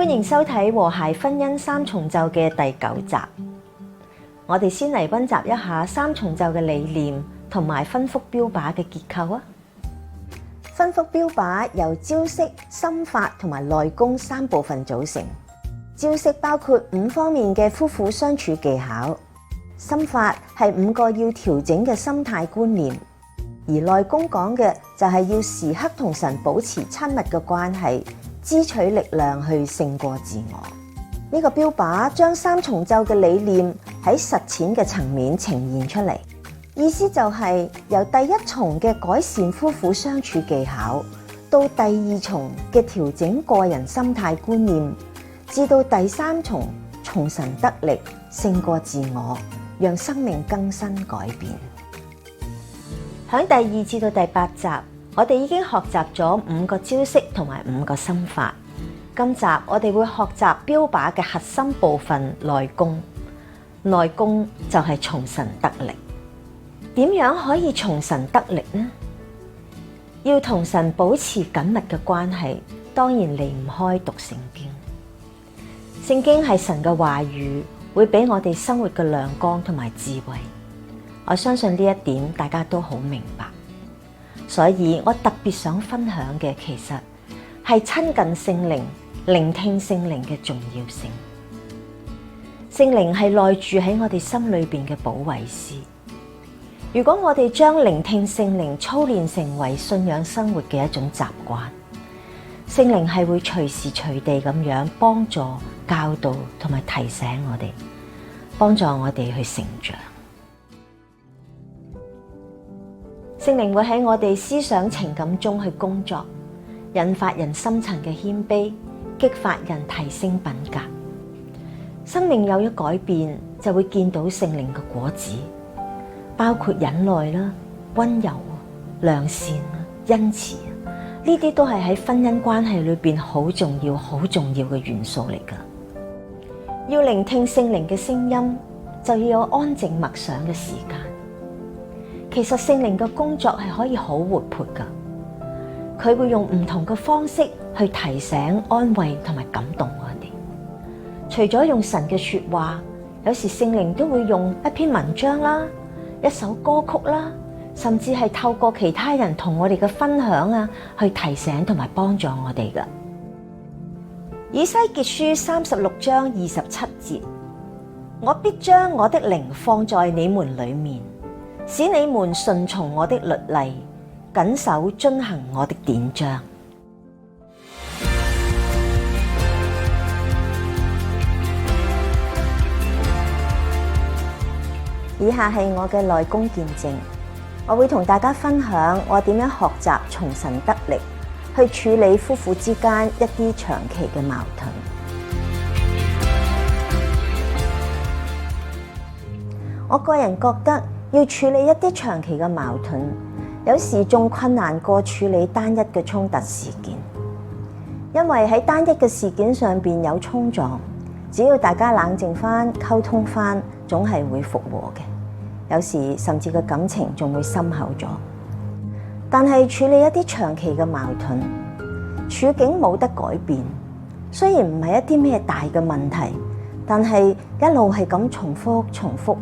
歡迎收睇《和諧婚姻三重奏》嘅第9集。我哋先嚟溫習一下三重奏嘅理念同埋婚福標靶嘅結構啊。婚福標靶由招式、心法同埋內功3部分組成。招式包括5方面嘅夫婦相處技巧，心法係5個要調整嘅心態觀念，而內功講嘅就係要時刻同神保持親密嘅關係，支取力量去勝過自我。呢個標靶將三重奏嘅理念喺實踐嘅層面呈現出嚟，意思就係由第1重嘅改善夫婦相處技巧，到第2重嘅調整個人心態觀念，至到第3重從神得力，勝過自我，讓生命更新改變。喺第2至到第8集，我哋已經學習咗5個招式同埋5個心法。今集我哋會學習標靶嘅核心部分內功。內功就係從神得力。點樣可以從神得力呢？要同神保持緊密嘅關係，當然離唔開讀聖經。聖經係神嘅話語，會俾我哋生活嘅亮光同埋智慧。我相信呢一點大家都好明白。所以我特別想分享嘅，其實係親近聖靈、聆聽聖靈嘅重要性。聖靈係內住喺我哋心裏邊嘅保惠師。如果我哋將聆聽聖靈操練成為信仰生活嘅一種習慣，聖靈係會隨時隨地咁樣幫助、教導同埋提醒我哋，幫助我哋去成長。聖靈會喺我哋思想情感中去工作，引發人深層嘅謙卑，激發人提升品格。生命有咗改變，就會見到聖靈嘅果子，包括忍耐啦、溫柔、良善、恩慈，呢啲都係喺婚姻關係裏邊好重要、好重要嘅元素嚟噶。要聆聽聖靈嘅聲音，就要有安靜默想嘅時間。其實聖靈嘅工作係可以好活潑噶，佢會用唔同嘅方式去提醒、安慰同埋感動我哋。除咗用神嘅說話，有時聖靈都會用一篇文章啦、一首歌曲啦，甚至係透過其他人同我哋嘅分享啊，去提醒同埋幫助我哋噶。以西結書36章27節，我必將我的靈放在你們裏面，使你們順從我的律例，謹守遵行我的典章。以下係我嘅內功見證，我會同大家分享我點樣學習從神得力，去處理夫婦之間一啲長期嘅矛盾。我個人覺得，要處理一啲長期嘅矛盾，有時仲困難過處理單一嘅衝突事件。因為喺單一嘅事件上邊有衝撞，只要大家冷靜翻、溝通翻，總係會復和嘅。有時甚至個感情仲會深厚咗。但係處理一啲長期嘅矛盾，處境冇得改變，雖然唔係一啲咩大嘅問題，但係一路係咁重複，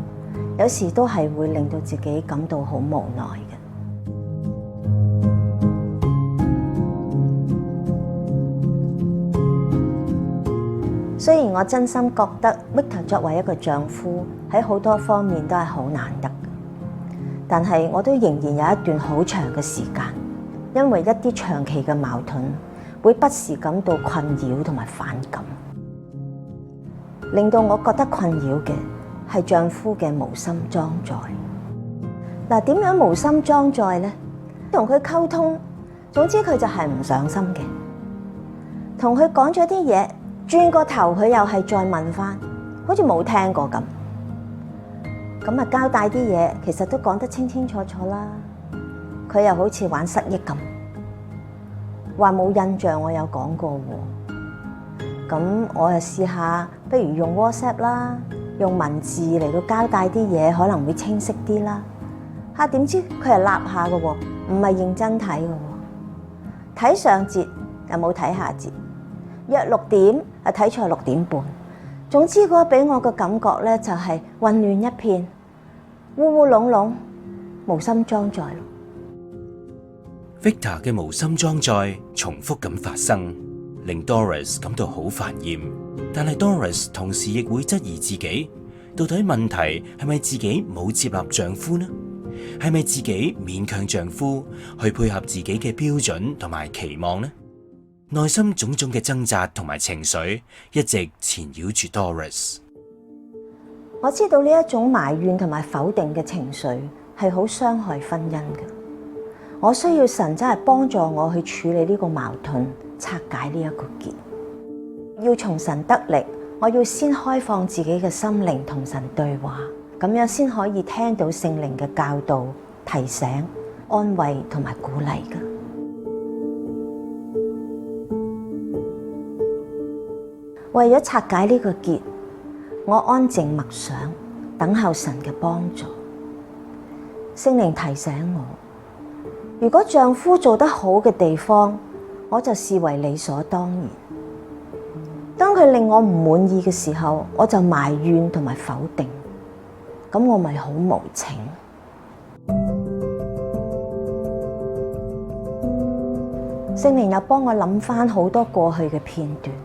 有時都係會令到自己感到好無奈嘅。雖然我真心覺得 Victor 作為一個丈夫喺好多方面都係好難得，但係我都仍然有一段好長嘅時間，因為一啲長期嘅矛盾會不時感到困擾同埋反感，令到我覺得困擾嘅係丈夫嘅無心裝載。嗱，點樣無心裝載呢？同佢溝通，總之佢就係唔上心嘅。同佢講咗啲嘢，轉個頭佢又係再問翻，好似冇聽過咁。咁啊，交代啲嘢其實都講得清清楚楚啦。佢又好似玩失憶咁，話冇印象我有講過喎。咁我又試下，不如用 WhatsApp 啦，用文字嚟到交代啲嘢，可能會清晰啲啦。嚇，點知佢係立下嘅喎，唔係認真睇嘅喎。睇上節又冇睇下節，約6點睇錯6點半。總之嗰個俾我嘅感覺咧就係混亂一片，烏烏籠籠，無心裝載。Victor 嘅無心裝載重複咁發生，令 Doris 感到好煩厭。但係 Doris 同時亦會質疑自己，到底問題係咪自己冇接納丈夫呢？係咪自己勉強丈夫去配合自己嘅標準同埋期望呢？內心種種嘅掙扎同埋情緒一直纏繞住 Doris。我知道呢一種埋怨同埋否定嘅情緒係好傷害婚姻嘅。我需要神真係幫助我去處理呢個矛盾，拆解呢一個結。要從神得力，我要先開放自己嘅心靈同神對話，咁樣先可以聽到聖靈嘅教導、提醒、安慰同埋鼓勵嘅。為咗拆解呢個結，我安靜默想，等候神嘅幫助。聖靈提醒我，如果丈夫做得好嘅地方，我就視為理所當然。當佢令我唔滿意嘅時候，我就埋怨同埋否定，咁我咪好無情。聖靈又幫我諗翻好多過去嘅片段。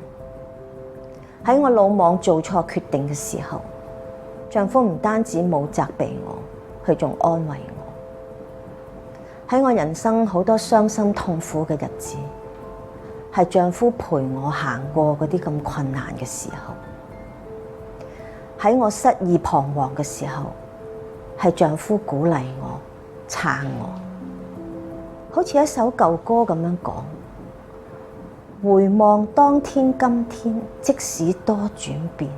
喺我魯莽做錯決定嘅時候，丈夫唔單止冇責備我，佢仲安慰我。喺我人生好多傷心痛苦嘅日子，係丈夫陪我行過嗰啲咁困難嘅時候。喺我失意彷徨嘅時候，係丈夫鼓勵我、撐我。好似一首舊歌咁樣講，回望當天今天，即使多轉變，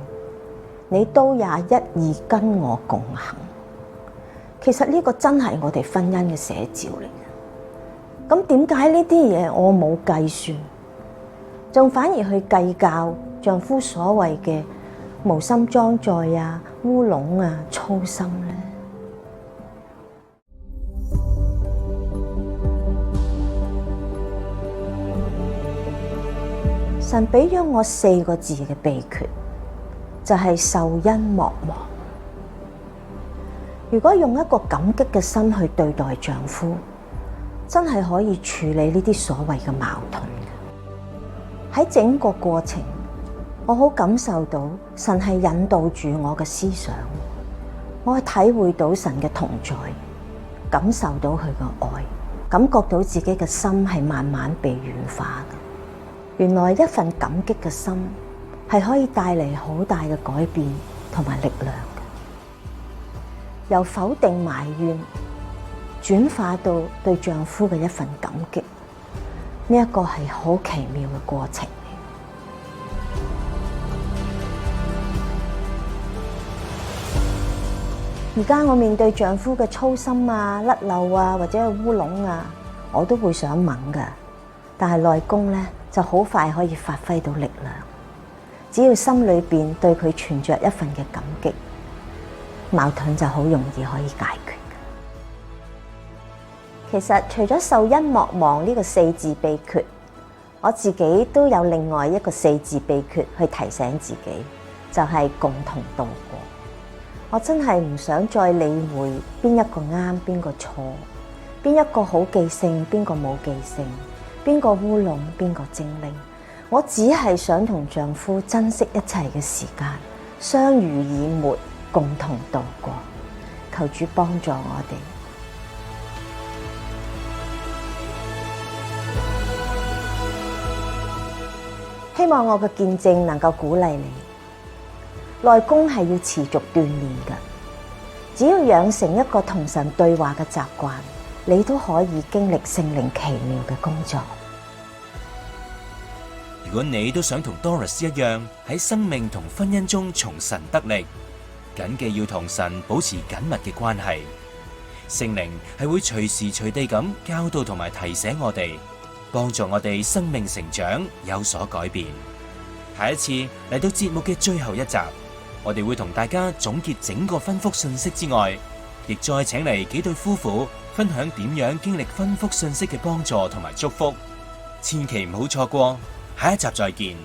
你都也一意跟我共行。其實呢個真係我哋婚姻嘅寫照嚟嘅。咁點解呢啲嘢我冇計算，仲反而去計較丈夫所謂嘅無心裝載啊、烏龍啊、粗心呢？神俾咗我4個字嘅秘訣，就係受恩莫忘。如果用一個感激嘅心去對待丈夫，真係可以處理呢啲所謂嘅矛盾嘅。喺整個過程，我好感受到神係引導住我嘅思想，我係體會到神嘅同在，感受到佢嘅愛，感覺到自己嘅心係慢慢被軟化嘅。原來一份感激嘅心係可以帶嚟好大嘅改變同埋力量嘅，由否定埋怨轉化到對丈夫嘅一份感激，呢一個係好奇妙嘅過程。而家我面對丈夫嘅粗心啊、甩漏啊或者係烏龍啊，我都會想掹㗎，但係內功呢，就好快可以發揮到力量，只要心裏邊對佢存着一份嘅感激，矛盾就好容易可以解決。其實除咗受恩莫忘呢個4字秘訣，我自己都有另外一個4字秘訣去提醒自己，就係共同度過。我真係唔想再理會邊一個啱邊個錯，邊一個好記性邊個冇記性，邊個烏龍邊個精靈，我只係想同丈夫珍惜一切嘅時間，相濡以沫，共同度過。求主幫助我哋。希望我嘅見證能夠鼓勵你。內功係要持續鍛煉嘅，只要養成一個同神對話嘅習慣，你都可以經歷聖靈奇妙嘅工作。如果你都想同 Doris 一樣喺生命同婚姻中從神得力，謹記要同神保持緊密嘅關係。聖靈係會隨時隨地咁教導同埋提醒我哋，幫助我哋生命成長，有所改變。下一次嚟到節目嘅最後一集，我哋會同大家總結整個婚福信息之外，亦再請嚟幾對夫婦分享點樣經歷婚福信息嘅幫助同埋祝福。千祈唔好錯過，下一集再見。